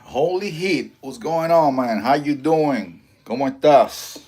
Holy Heat, what's going on, man? How you doing? ¿Cómo estás?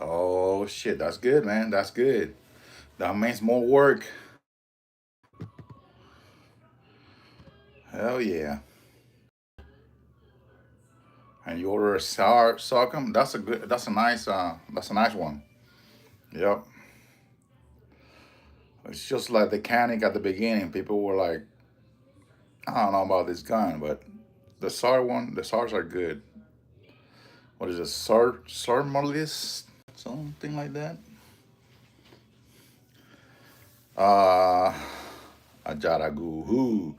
Oh shit, that's good, man. That's good. That means more work. Hell yeah. And you order a sour sorghum. That's a good. That's a nice one. Yep. It's just like the canic at the beginning. People were like, I don't know about this gun, but the sour one, the sours are good. What is it? Sarmalis? Something like that. Uh, Ajaraguhu.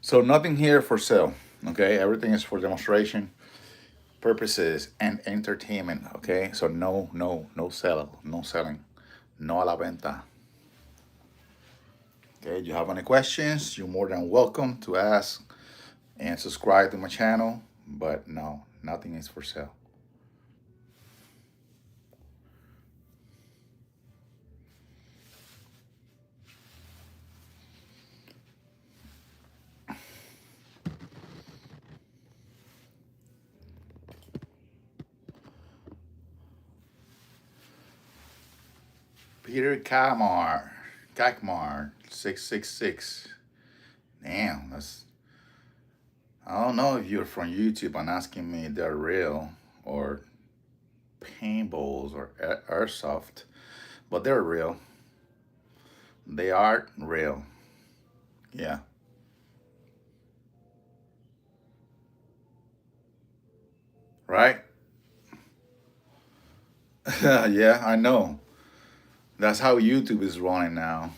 So nothing here for sale. Okay, everything is for demonstration purposes and entertainment. Okay, so no sell, no selling, no a la venta. Okay, you have any questions? You're more than welcome to ask and subscribe to my channel. But no, nothing is for sale. Peter Kakmar 666. Damn, that's. I don't know if you're from YouTube and asking me if they're real or paintballs or airsoft, but they're real. They are real. Yeah. Right? Yeah, I know. That's how YouTube is running now.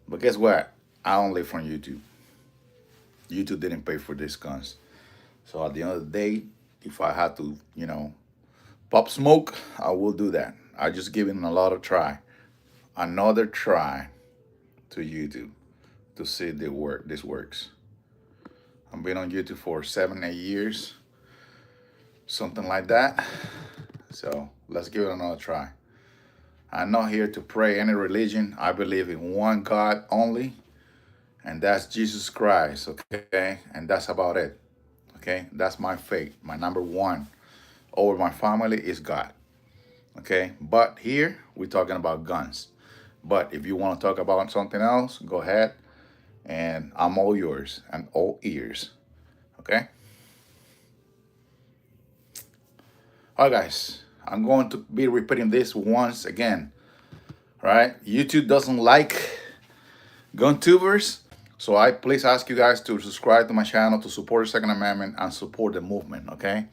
But guess what? I don't live from YouTube. YouTube didn't pay for these guns. So at the end of the day, if I had to, pop smoke, I will do that. I just give it a lot of try. Another try to YouTube to see the work this works. I've been on YouTube for 7, 8 years, something like that. So let's give it another try. I'm not here to pray any religion. I believe in one God only, and that's Jesus Christ, okay? And that's about it, okay? That's my faith. My number one over my family is God, okay? But here, we're talking about guns. But if you want to talk about something else, go ahead, and I'm all yours and all ears, okay? All right, guys, I'm going to be repeating this once again, right? YouTube doesn't like gun tubers. So I please ask you guys to subscribe to my channel to support the Second Amendment and support the movement, okay?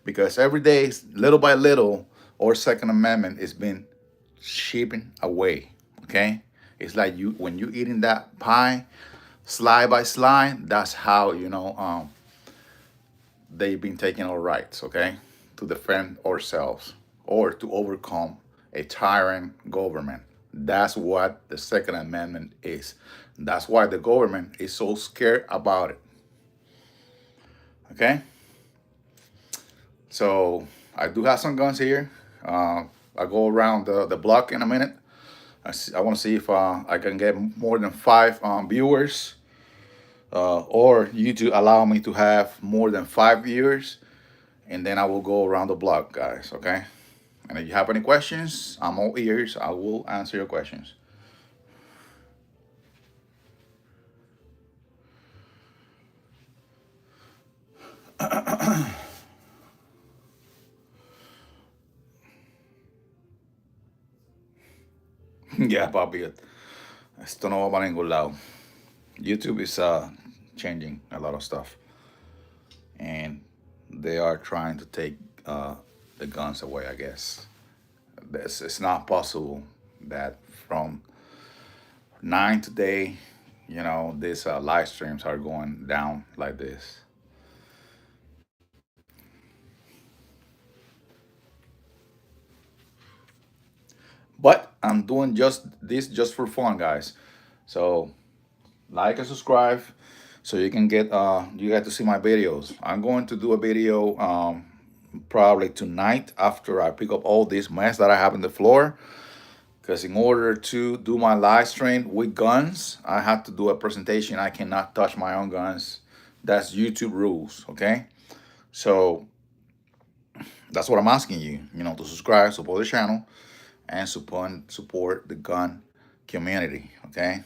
Because every day, little by little, our Second Amendment is being chipping away, okay? It's like you when you eating that pie, slide by slide. That's how they've been taking our rights, okay, to defend ourselves or to overcome a tyrant government. That's what the Second Amendment is. That's why the government is so scared about it. Okay? So I do have some guns here. I'll go around the block in a minute. I want to see if I can get more than five viewers, or you to allow me to have more than five viewers, and then I will go around the block, guys. Okay? And if you have any questions, I'm all ears. I will answer your questions. Ya, papi, esto no va para ningún lado. YouTube is changing a lot of stuff, and they are trying to take uh, the guns away. I guess it's not possible that from 9 today, these live streams are going down like this. But I'm doing just this just for fun, guys. So like and subscribe so you get to see my videos. I'm going to do a video probably tonight after I pick up all this mess that I have in the floor. Because in order to do my live stream with guns, I have to do a presentation. I cannot touch my own guns. That's YouTube rules, okay? So that's what I'm asking you, to subscribe, support the channel, and support the gun community, okay?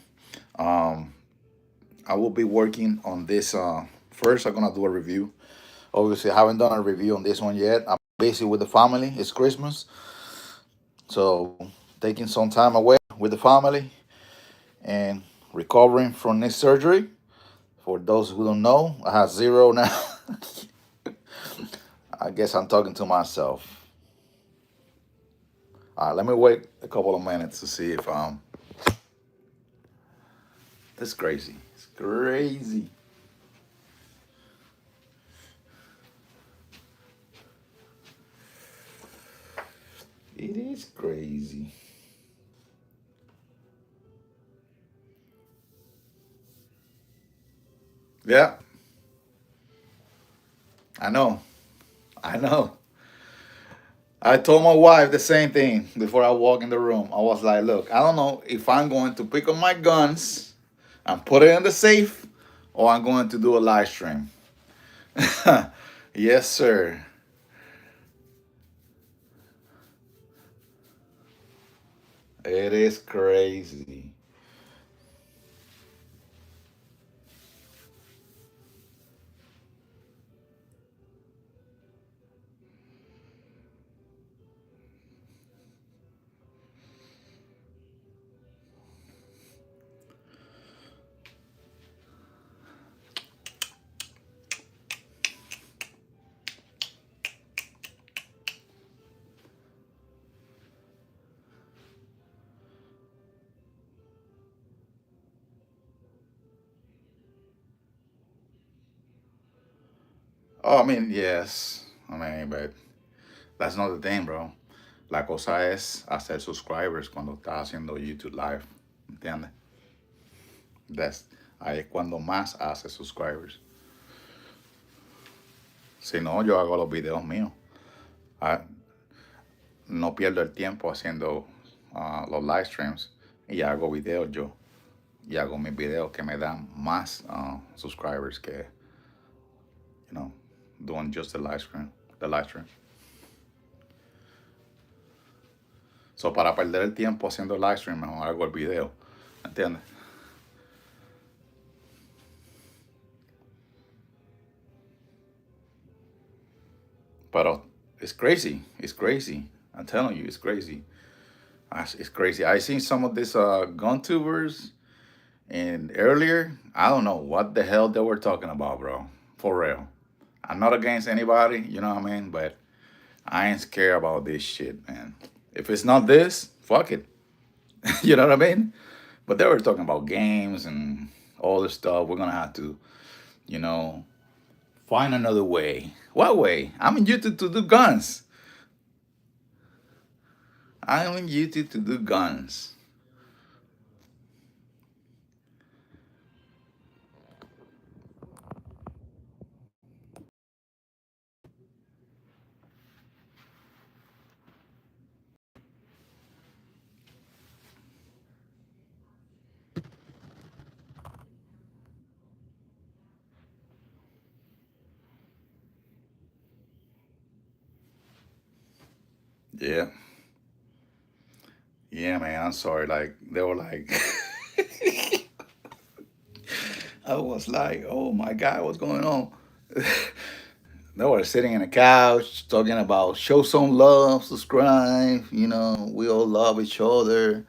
Um, I will be working on this. First, I'm gonna do a review. Obviously, I haven't done a review on this one yet. I'm busy with the family. It's Christmas, so taking some time away with the family and recovering from this surgery. For those who don't know, I have zero now. I guess I'm talking to myself. All right, let me wait a couple of minutes to see if It's crazy. It's crazy. It is crazy. Yeah, I know. I know. I told my wife the same thing before I walk in the room. I was like, look, I don't know if I'm going to pick up my guns and put it in the safe or I'm going to do a live stream. Yes, sir. It is crazy. Oh, I mean, yes. I mean, but that's not the thing, bro. La cosa es hacer subscribers cuando estás haciendo YouTube Live. ¿Entiendes? Ahí es cuando más hace subscribers. Si no, yo hago los videos míos. Ah, no pierdo el tiempo haciendo los live streams y hago videos yo. Y hago mis videos que me dan más subscribers que, you know, doing just the live stream. The live stream. So, para perder el tiempo haciendo live stream, mejor hago el video. ¿Entiendes? But it's crazy. It's crazy. I'm telling you, it's crazy. It's crazy. I seen some of these gun tubers, and earlier, I don't know what the hell they were talking about, bro. For real. I'm not against anybody, you know what I mean? But I ain't scared about this shit, man. If it's not this, fuck it. You know what I mean? But they were talking about games and all this stuff. We're gonna have to, you know, find another way. What way? I'm in YouTube to do guns. I'm in YouTube to do guns. Yeah. Yeah, man. I'm sorry. Like they were like, I was like, oh my god, what's going on? They were sitting in a couch talking about show some love, subscribe. We all love each other.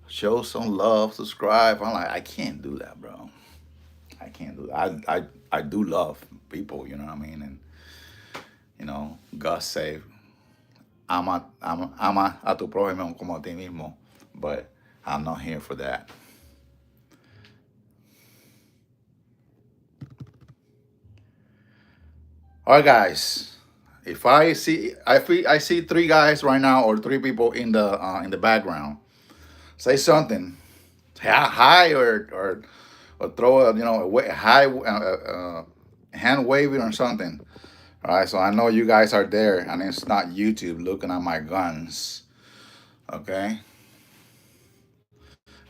Show some love, subscribe. I'm like, I can't do that, bro. I can't do that. I do love people, you know what I mean? And God save. Ama a tu prójimo como a ti mismo. But I'm not here for that. All right, guys. If I see three guys right now or three people in the background, say something. Hi or throw a high hand waving or something. All right, so I know you guys are there, and it's not YouTube looking at my guns. Okay,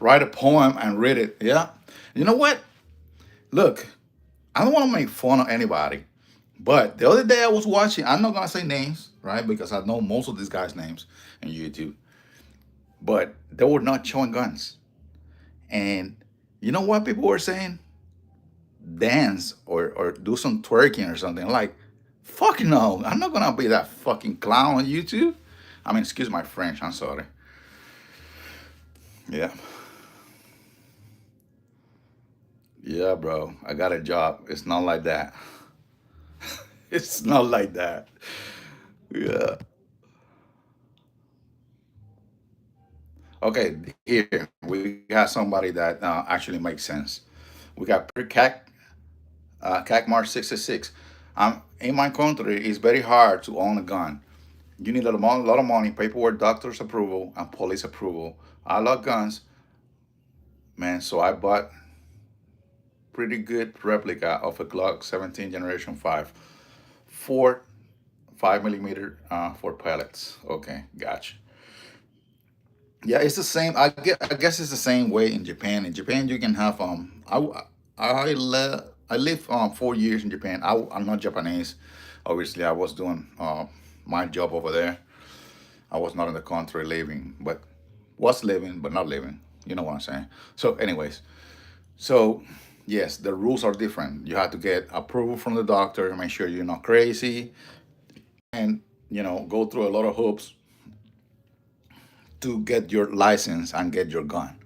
write a poem and read it. Yeah, you know what? Look, I don't want to make fun of anybody, but the other day I was watching. I'm not gonna say names, right? Because I know most of these guys' names in YouTube, but they were not showing guns. And you know what people were saying? Dance or do some twerking or something. Like, fuck no. I'm not gonna be that fucking clown on YouTube. I mean, excuse my French, I'm sorry. Yeah. Yeah, bro. I got a job. It's not like that. It's not like that. Yeah. Okay, here we got somebody that actually makes sense. We got CAC March 66. In my country, it's very hard to own a gun. You need a lot of money, paperwork, doctor's approval, and police approval. I love guns, man. So I bought pretty good replica of a Glock 17 Generation 5, four 5 millimeter for pellets. Okay, gotcha. Yeah, it's the same. I guess it's the same way in Japan. In Japan, you can have I lived 4 years in Japan. I'm not Japanese. Obviously, I was doing my job over there. I was not in the country living, but was living, but not living. You know what I'm saying? So, anyways, so yes, the rules are different. You have to get approval from the doctor, make sure you're not crazy, and go through a lot of hoops to get your license and get your gun.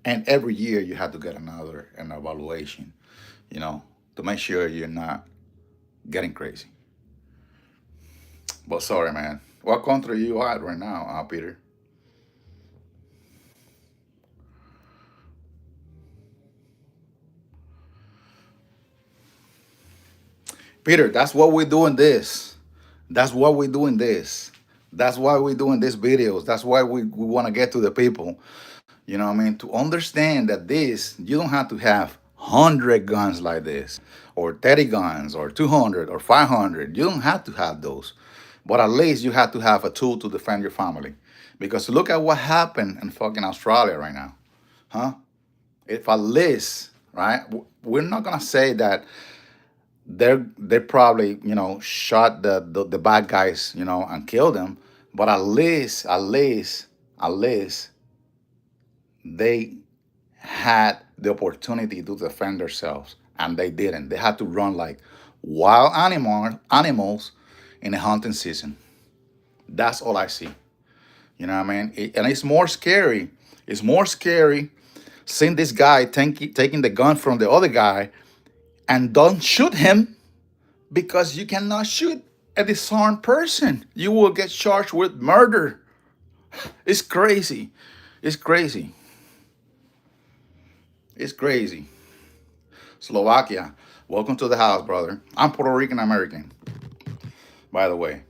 And every year you have to get an evaluation, you know, to make sure you're not getting crazy. But sorry, man. What country you at right now, Peter? Peter, that's what we're doing this. That's what we're doing this. That's why we're doing these videos. That's why we want to get to the people. You know what I mean? To understand that this, you don't have to have 100 guns like this, or 30 guns, or 200, or 500. You don't have to have those. But at least you have to have a tool to defend your family. Because look at what happened in fucking Australia right now. Huh? If at least, right? We're not going to say that they probably shot the bad guys and killed them, but at least they had the opportunity to defend themselves, and they didn't. They had to run like wild animals in a hunting season. That's all I see. You know what I mean? And it's more scary. It's more scary seeing this guy taking the gun from the other guy and don't shoot him, because you cannot shoot a disarmed person. You will get charged with murder. It's crazy. It's crazy. It's crazy. Slovakia, welcome to the house, brother. I'm Puerto Rican American, by the way.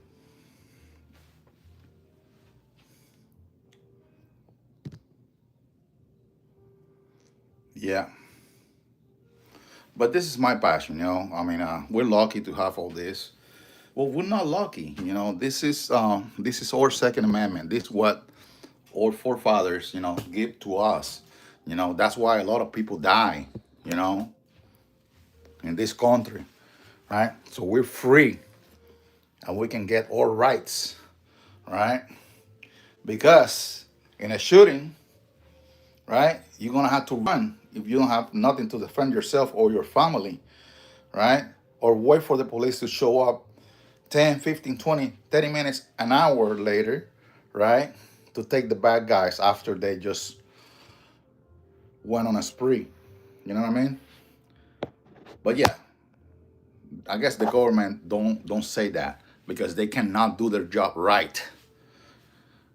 Yeah. But this is my passion. I mean, we're lucky to have all this. Well, we're not lucky. This is our Second Amendment. This is what our forefathers, give to us. That's why a lot of people die, you know, in this country, right? So we're free and we can get all rights, right? Because in a shooting, right, you're gonna have to run if you don't have nothing to defend yourself or your family, right? Or wait for the police to show up 10, 15, 20, 30 minutes, an hour later, right? To take the bad guys after they just went on a spree. You know what I mean? But yeah, I guess the government don't say that because they cannot do their job right.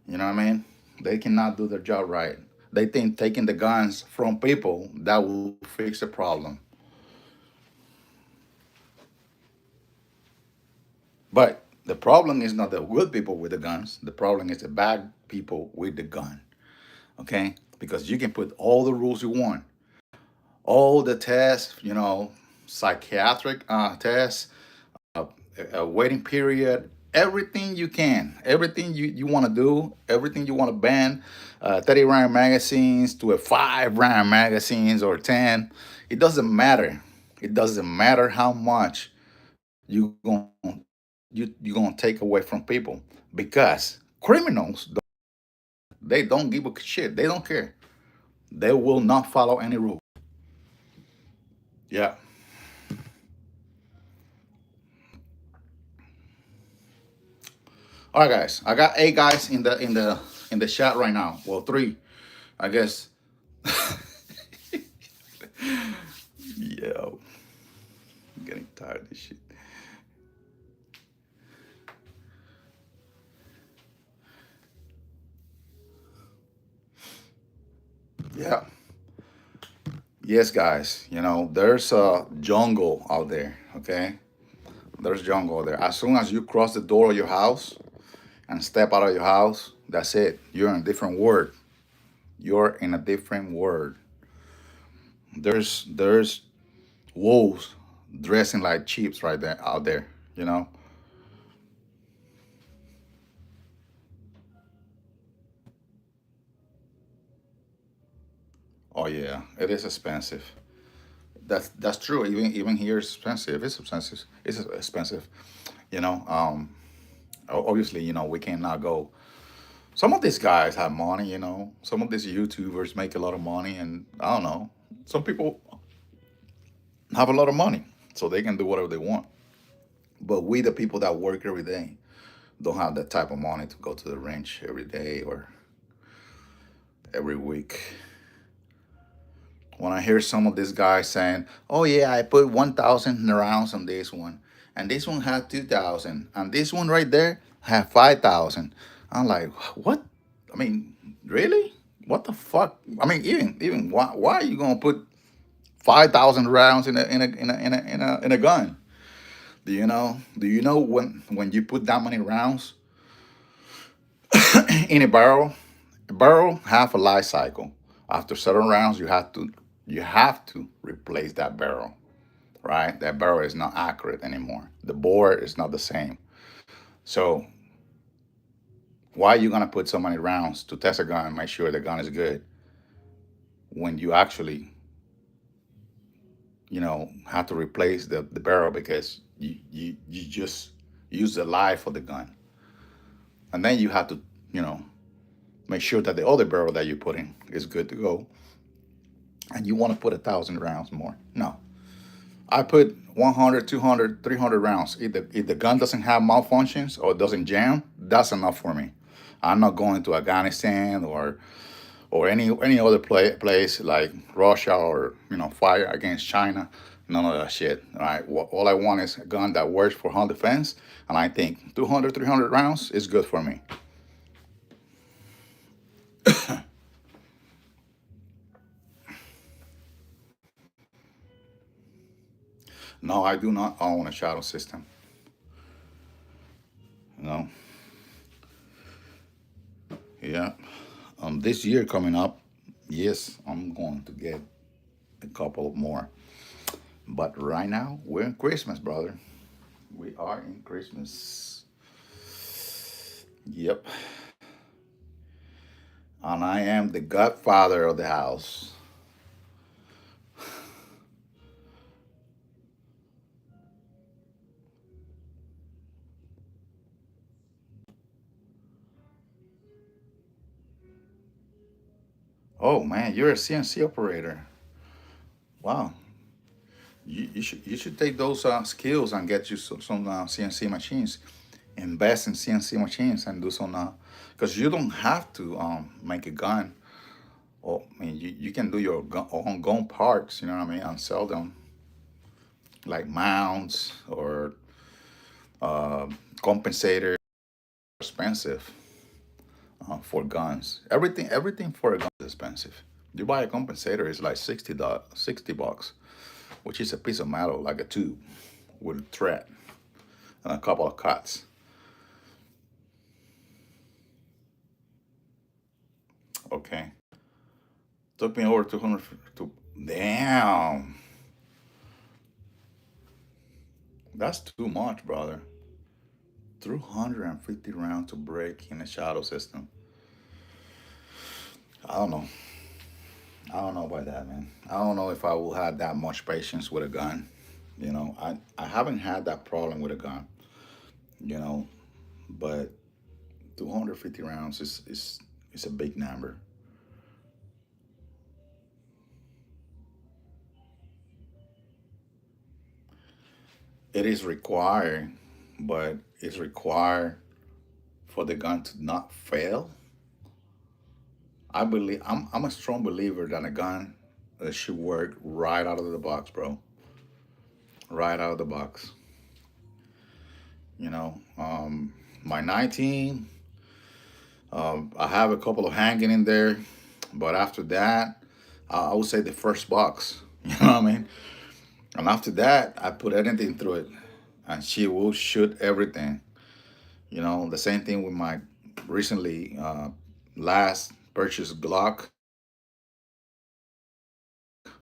You know what I mean? They cannot do their job right. They think taking the guns from people that will fix the problem. But the problem is not the good people with the guns. The problem is the bad people with the gun. Okay? Because you can put all the rules you want, all the tests, psychiatric tests, uh, a waiting period, everything you can, everything you want to do, everything you want to ban, 30 round magazines to a 5 round magazines or 10. It doesn't matter. It doesn't matter how much you going you're gonna take away from people because criminals they don't give a shit. They don't care. They will not follow any rule. Yeah. All right, guys. I got 8 guys in the chat right now. Well, 3, I guess. Yo, I'm getting tired of this shit. Yeah. Yes, guys. There's a jungle out there. Okay. There's jungle out there. As soon as you cross the door of your house and step out of your house, that's it. You're in a different world. You're in a different world. There's wolves dressing like sheeps right there out there. You know. Oh yeah, it is expensive. That's true. Even here, it's expensive. It's expensive. It's expensive. You know. Obviously, we cannot go. Some of these guys have money. Some of these YouTubers make a lot of money, and I don't know. Some people have a lot of money, so they can do whatever they want. But we, the people that work every day, don't have that type of money to go to the ranch every day or every week. When I hear some of these guys saying, "Oh yeah, I put 1,000 rounds on this one, and this one had 2,000, and this one right there had 5,000," I'm like, "What? I mean, really? What the fuck? I mean, even why are you gonna put 5,000 rounds in a gun? Do you know? Do you know when you put that many rounds in a barrel? A barrel have a life cycle. After certain rounds, you have to replace that barrel, right? That barrel is not accurate anymore. The bore is not the same. So why are you gonna put so many rounds to test a gun and make sure the gun is good when you actually, have to replace the barrel because you just use the life of the gun, and then you have to, you know, make sure that the other barrel that you put in is good to go, and you want to put 1,000 rounds more. No, I put 100, 200, 300 rounds. If the gun doesn't have malfunctions or doesn't jam, that's enough for me. I'm not going to Afghanistan or any other place like Russia or fire against China. None of that shit. All right. All I want is a gun that works for home defense, and I think 200, 300 rounds is good for me. No, I do not own a shadow system. No. Yeah. This year coming up, yes, I'm going to get a couple more. But right now, we're in Christmas, brother. We are in Christmas. Yep. And I am the godfather of the house. Oh man, you're a CNC operator. Wow. You should take those skills and get you some CNC machines. Invest in CNC machines and do some because you don't have to make a gun. Or I mean, you can do your own gun parts. You know what I mean, and sell them like mounts or compensators. Expensive for guns. Everything for a gun is expensive. You buy a compensator, it's like $60, which is a piece of metal like a tube with a thread and a couple of cuts. Okay, took me over 200 to damn. That's too much, brother. 350 rounds to break in a shadow system. I don't know. I don't know about that, man. I don't know if I will have that much patience with a gun. I haven't had that problem with a gun, you know, but 250 rounds is a big number. It is required, but it's required for the gun to not fail. I'm a strong believer that a gun should work right out of the box, bro. Right out of the box. You know, my 19, I have a couple of hanging in there, but after that, I would say the first box. You know what I mean? And after that, I put anything through it, and she will shoot everything. The same thing with my recently last purchased Glock.